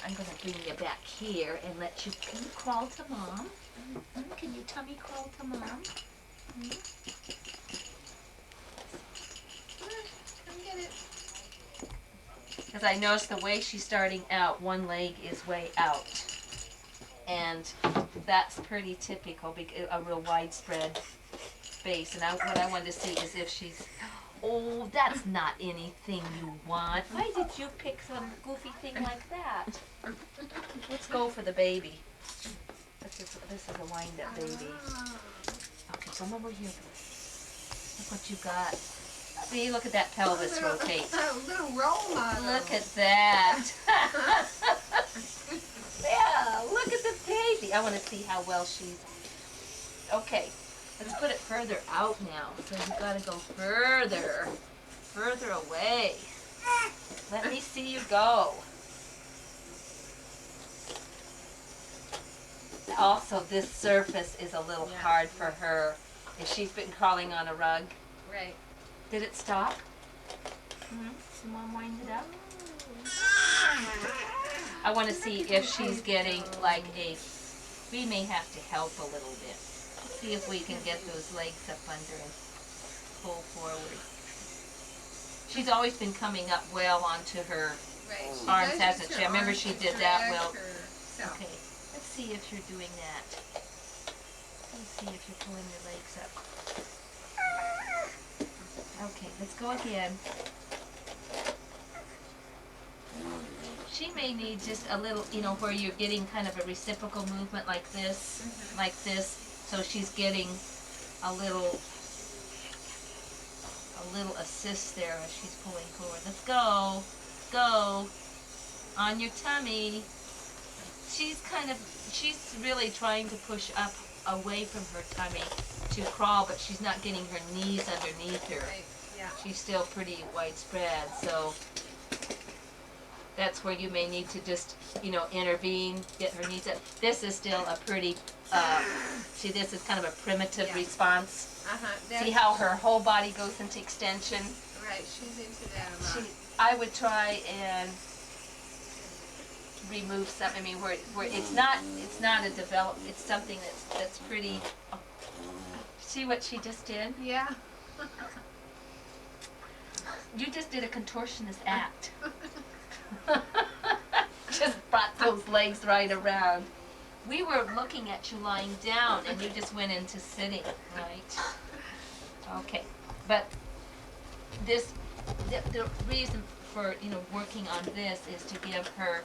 I'm going to bring you back here and let you, can you crawl to Mom? Can you tummy crawl to Mom? Come get it. Because I noticed the way she's starting out, one leg is way out. And that's pretty typical, a real widespread space. And what I wanted to see is if she's, oh, that's not anything you want. Why did you pick some goofy thing like that? Let's go for the baby. This is a wind-up baby. Okay, come over here. Look what you got. See, look at that pelvis rotate. Little role model. Look at that. Yeah, look at the baby. I want to see how well she's... Okay, let's put it further out now. So you've got to go further away. Let me see you go. Also, this surface is a little hard for her. And she's been crawling on a rug. Right. Did it stop? Mom wind it up? I want to see if she's getting like we may have to help a little bit. See if we can get those legs up under and pull forward. She's always been coming up well onto her arms, hasn't she? I remember she did that well. Okay, let's see if you're doing that. Let's see if you're pulling your legs up. Okay, let's go again. She may need just a little, where you're getting kind of a reciprocal movement like this, so she's getting a little assist there as she's pulling forward. Let's go, on your tummy. She's really trying to push up away from her tummy to crawl, but she's not getting her knees underneath her. Right. Yeah. She's still pretty widespread, so that's where you may need to just, intervene, get her knees up. This is still a pretty, see, this is kind of a primitive response. See how her whole body goes into extension? Right, she's into that a lot. I would try and remove some, where it's not a it's something that's pretty, see what she just did? Yeah. You just did a contortionist act. Just brought those legs right around. We were looking at you lying down and you just went into sitting, right? Okay, but the reason for working on this is to give her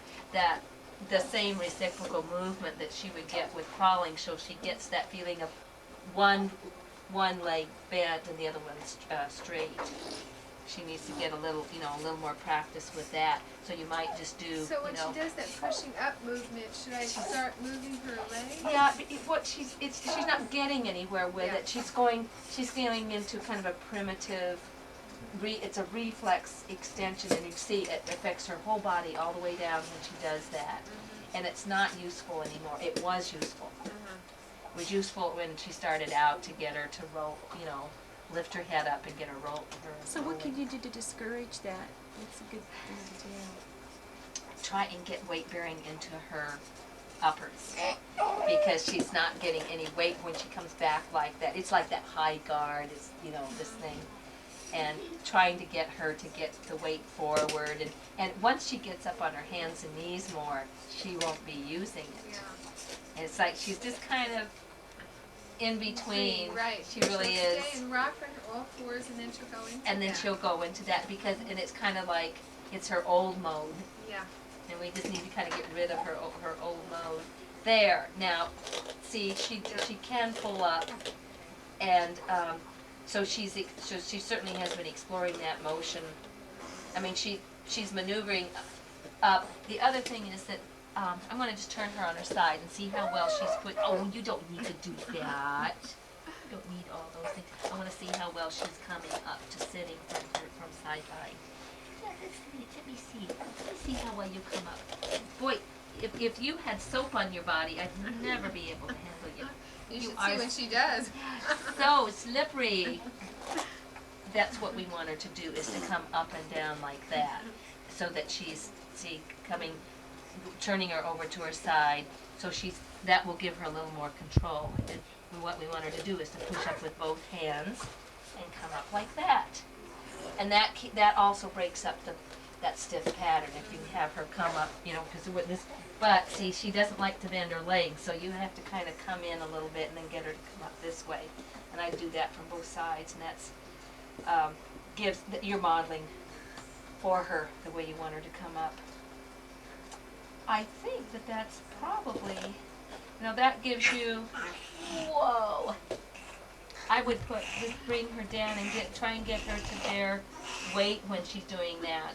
the same reciprocal movement that she would get with crawling, so she gets that feeling of one leg bent and the other one straight. She needs to get a little more practice with that. So you might just do. So when she does that pushing up movement, should I start moving her legs? Yeah, but she's not getting anywhere with it. She's going into kind of a primitive. It's a reflex extension, and you see it affects her whole body all the way down when she does that, and it's not useful anymore. It was useful. It was useful when she started out to get her to roll, lift her head up and get her roll. So what can you do to discourage that? What's a good thing to do? Try and get weight bearing into her uppers, because she's not getting any weight when she comes back like that. It's like that high guard is, this thing. And trying to get her to get the weight forward. And once she gets up on her hands and knees more, she won't be using it. Yeah. And it's like she's just kind of in between. Right. She really is. Stay and rock on all fours, and then she'll go into and then that. she'll go into that, and it's kind of like it's her old mode. Yeah. And we just need to kind of get rid of her old mode. There. Now, see, she can pull up, and so she certainly has been exploring that motion. She's maneuvering up. The other thing is that I'm going to just turn her on her side and see how well she's put. Oh, you don't need to do that. You don't need all those things. I want to see how well she's coming up to sitting from side to side. Yeah, let me see. Let me see how well you come up. Boy, if you had soap on your body, I'd never be able to handle you. You should see when she does. So slippery. That's what we want her to do, is to come up and down like that, so that she's coming, turning her over to her side, so that will give her a little more control. And what we want her to do is to push up with both hands and come up like that. And that also breaks up that stiff pattern if you have her come up, because with this, but see, she doesn't like to bend her legs, so you have to kind of come in a little bit and then get her to come up this way. And I do that from both sides, and that's, you're modeling for her the way you want her to come up. I think that's probably, that gives you, whoa. I would just bring her down and try and get her to bear weight when she's doing that.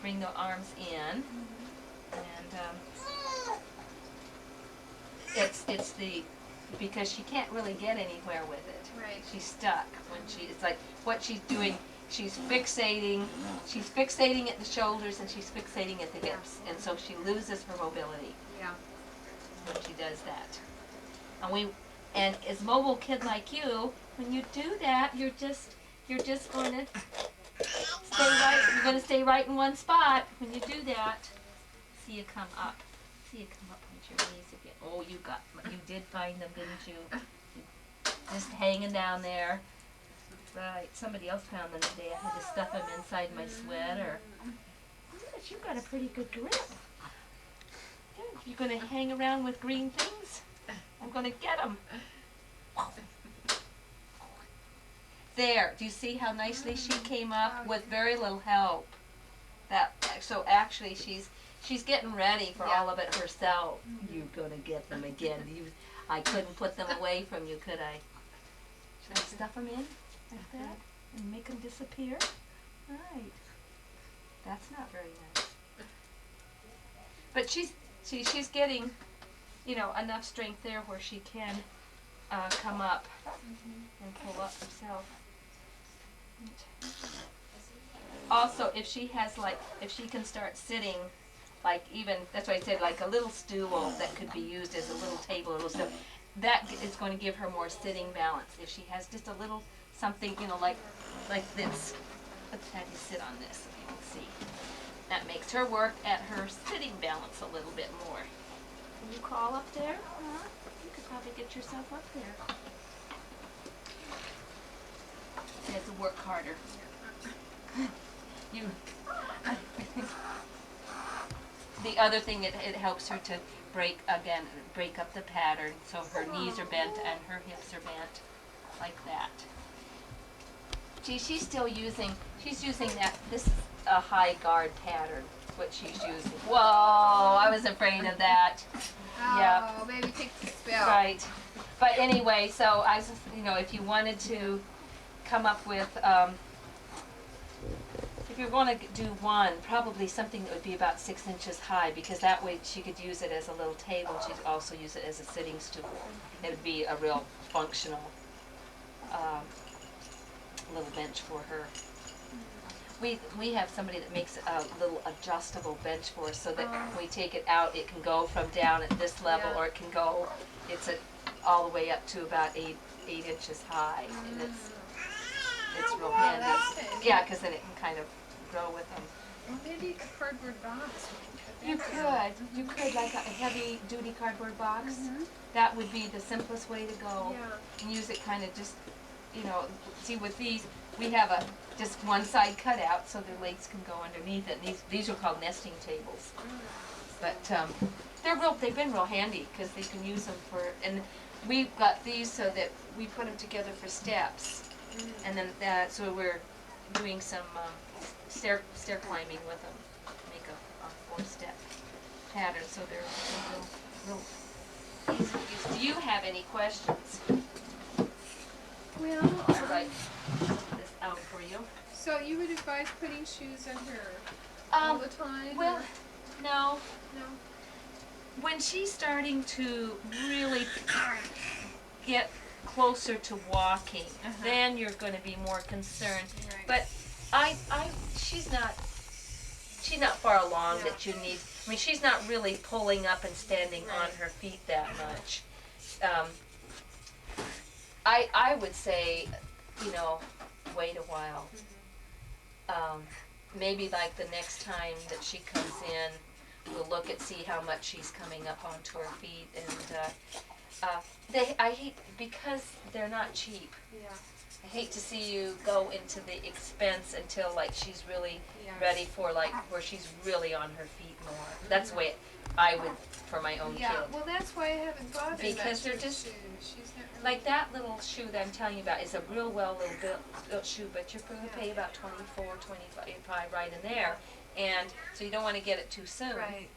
Bring the arms in, and because she can't really get anywhere with it. Right. She's stuck it's like what she's doing. She's fixating at the shoulders and she's fixating at the hips, and so she loses her mobility. Yeah. When she does that. And as a mobile kid like you, when you do that, you're just going to stay right. You're going to stay right in one spot. When you do that, see you come up. See you come up with your knees again. Oh, you did find them, didn't you? Just hanging down there. Right. Somebody else found them today. I had to stuff them inside my sweater. But you've got a pretty good grip. Good. You're going to hang around with green things? I'm going to get them. There. Do you see how nicely she came up with very little help? So actually she's getting ready for all of it herself. You're going to get them again. I couldn't put them away from you, could I? Should I stuff them in like that and make them disappear? Right. That's not very nice. But she's getting, enough strength there where she can come up and pull up herself. Also, if she can start sitting, that's why I said, like a little stool that could be used as a little table, a little stuff, that is going to give her more sitting balance. If she has just a little something, like this, let's have you sit on this so you can see. That makes her work at her sitting balance a little bit more. Can you crawl up there? You could probably get yourself up there. You have to work harder. The other thing, it helps her to break up the pattern, so her knees are bent and her hips are bent, like that. She's using that, this is a high guard pattern, what she's using. Whoa, I was afraid of that. Oh, Yeah. baby, take the spell. Right. But anyway, so I was, if you wanted to come up with, if you're going to do one, probably something that would be about 6 inches high, because that way she could use it as a little table. She'd also use it as a sitting stool. It would be a real functional little bench for her. We have somebody that makes a little adjustable bench for us, so that when we take it out, it can go from down at this level, or it can go, all the way up to about 8 inches high, and it's real handy. That's handy. Yeah, because then it can kind of grow with them. Well, maybe a cardboard box. You could like a heavy duty cardboard box. That would be the simplest way to go. Yeah. And use it kind of just, see with these, we have just one side cut out so their legs can go underneath it. And these are called nesting tables. But they've been real handy because they can use them and we've got these so that we put them together for steps. And then so we're doing some stair climbing with them to make a 4-step pattern, so they're real easy to use. Do you have any questions? Well, I'll write this out for you. so you would advise putting shoes on her all the time? Well, or- no. No. When she's starting to really get closer to walking, then you're going to be more concerned. Right. But she's not far along that you need. I mean, she's not really pulling up and standing on her feet that much. I would say, wait a while. Maybe like the next time that she comes in, we'll look at, see how much she's coming up onto her feet, and, I hate, because they're not cheap, Yeah. I hate to see you go into the expense until like she's really Yes. ready for like, where she's really on her feet more. That's the way I would, for my own Yeah, kid. well, that's why I haven't bought her Because that they're big just- shoe. She's not really. Like that little shoe that I'm telling you about is a real well little built shoe, but you're gonna pay about 24, 25 right in there. And so you don't wanna get it too soon. Right.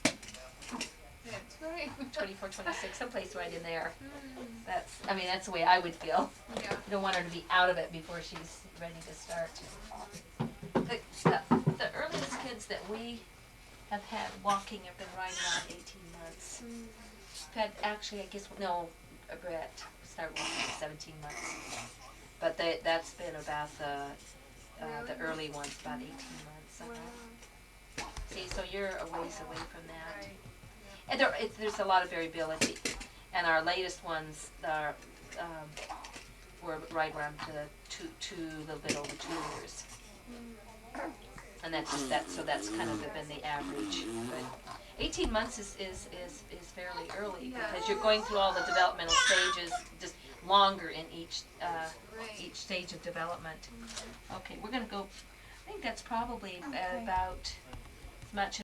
That's right. 24, 26, someplace right in there. Mm, I mean, that's the way I would feel. yeah. You don't want her to be out of it before she's ready to start. The earliest kids that we have had walking have been right around 18 months. Mm, We've had, actually, I guess, no, Brett started walking at 17 months. But that's been about the Really? early ones, about 18 months. wow. See, so you're a ways away from that. Right. And there's a lot of variability. And our latest ones are, were right around the two, a little bit over 2 years. And so that's kind of been the average. But 18 months is fairly early, Yeah. because you're going through all the developmental stages, just longer in each Right. stage of development. Okay, we're gonna go, I think that's probably Okay. about as much